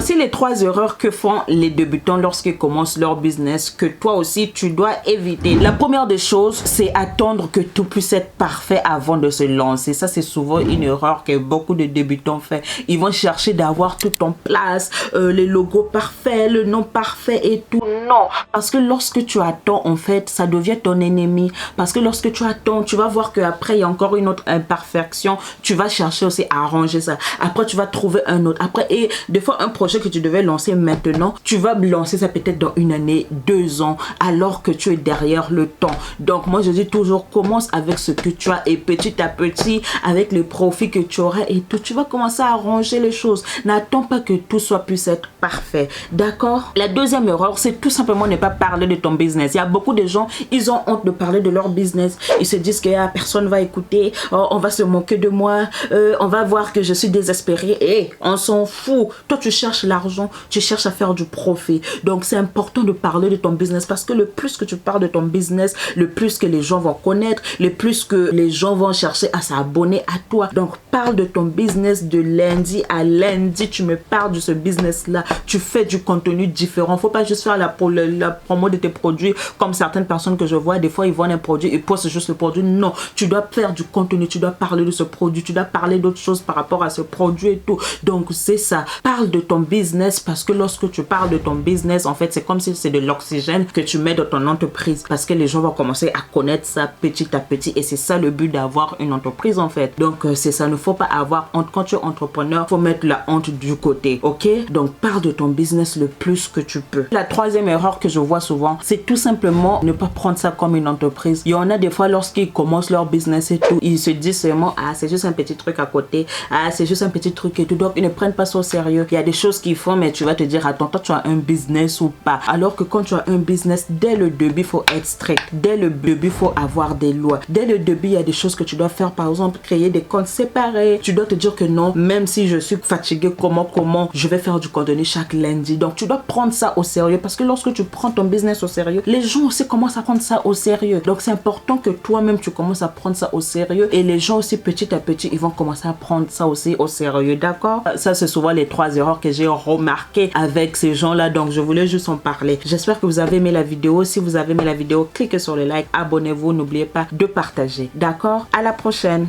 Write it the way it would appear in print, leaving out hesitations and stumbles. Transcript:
Voici les 3 erreurs que font les débutants lorsqu'ils commencent leur business, que toi aussi tu dois éviter. La première des choses, c'est attendre que tout puisse être parfait avant de se lancer. Ça, c'est souvent une erreur que beaucoup de débutants font. Ils vont chercher d'avoir tout en place, les logos parfaits, le nom parfait et tout. Non, parce que lorsque tu attends, en fait, ça devient ton ennemi. Parce que lorsque tu attends, tu vas voir qu'après, il y a encore une autre imperfection. Tu vas chercher aussi à arranger ça. Après, tu vas trouver un autre. Après, et des fois, un projet que tu devais lancer maintenant, tu vas lancer ça peut-être dans 1 année, 2 ans, alors que tu es derrière le temps. Donc, moi, je dis toujours, commence avec ce que tu as et petit à petit, avec les profits que tu auras et tout, tu vas commencer à arranger les choses. N'attends pas que tout puisse être parfait. D'accord? La deuxième erreur, c'est tout simplement ne pas parler de ton business. Il y a beaucoup de gens, ils ont honte de parler de leur business. Ils se disent que personne va écouter, on va se moquer de moi, on va voir que je suis désespérée. Et on s'en fout. Toi, tu cherches l'argent, tu cherches à faire du profit. Donc, c'est important de parler de ton business parce que le plus que tu parles de ton business, le plus que les gens vont connaître, le plus que les gens vont chercher à s'abonner à toi. Donc, parle de ton business de lundi à lundi. Tu me parles de ce business-là. Tu fais du contenu différent. Faut pas juste faire la promo de tes produits comme certaines personnes que je vois. Des fois, ils vendent un produit et postent juste le produit. Non, tu dois faire du contenu. Tu dois parler de ce produit. Tu dois parler d'autres choses par rapport à ce produit et tout. Donc, c'est ça. Parle de ton business parce que lorsque tu parles de ton business, en fait, c'est comme si c'est de l'oxygène que tu mets dans ton entreprise parce que les gens vont commencer à connaître ça petit à petit et c'est ça le but d'avoir une entreprise, en fait. Donc, c'est ça. Il ne faut pas avoir honte. Quand tu es entrepreneur, faut mettre la honte du côté. Ok? Donc, parle de ton business le plus que tu peux. La troisième erreur que je vois souvent, c'est tout simplement ne pas prendre ça comme une entreprise. Il y en a des fois, lorsqu'ils commencent leur business et tout, ils se disent seulement, ah, c'est juste un petit truc à côté. Ah, c'est juste un petit truc et tout. Donc, ils ne prennent pas ça au sérieux. Il y a des choses qu'ils font, mais tu vas te dire, attends, toi, tu as un business ou pas. Alors que quand tu as un business, dès le début, il faut être strict. Dès le début, il faut avoir des lois. Dès le début, il y a des choses que tu dois faire. Par exemple, créer des comptes séparés. Tu dois te dire que non, même si je suis fatiguée, comment je vais faire du contenu chaque lundi. Donc, tu dois prendre ça au sérieux parce que lorsque tu prends ton business au sérieux, les gens aussi commencent à prendre ça au sérieux. Donc, c'est important que toi-même, tu commences à prendre ça au sérieux et les gens aussi, petit à petit, ils vont commencer à prendre ça aussi au sérieux. D'accord? Ça, c'est souvent les 3 erreurs que j'ai remarquées avec ces gens-là. Donc, je voulais juste en parler. J'espère que vous avez aimé la vidéo. Si vous avez aimé la vidéo, cliquez sur le like, abonnez-vous. N'oubliez pas de partager. D'accord? À la prochaine.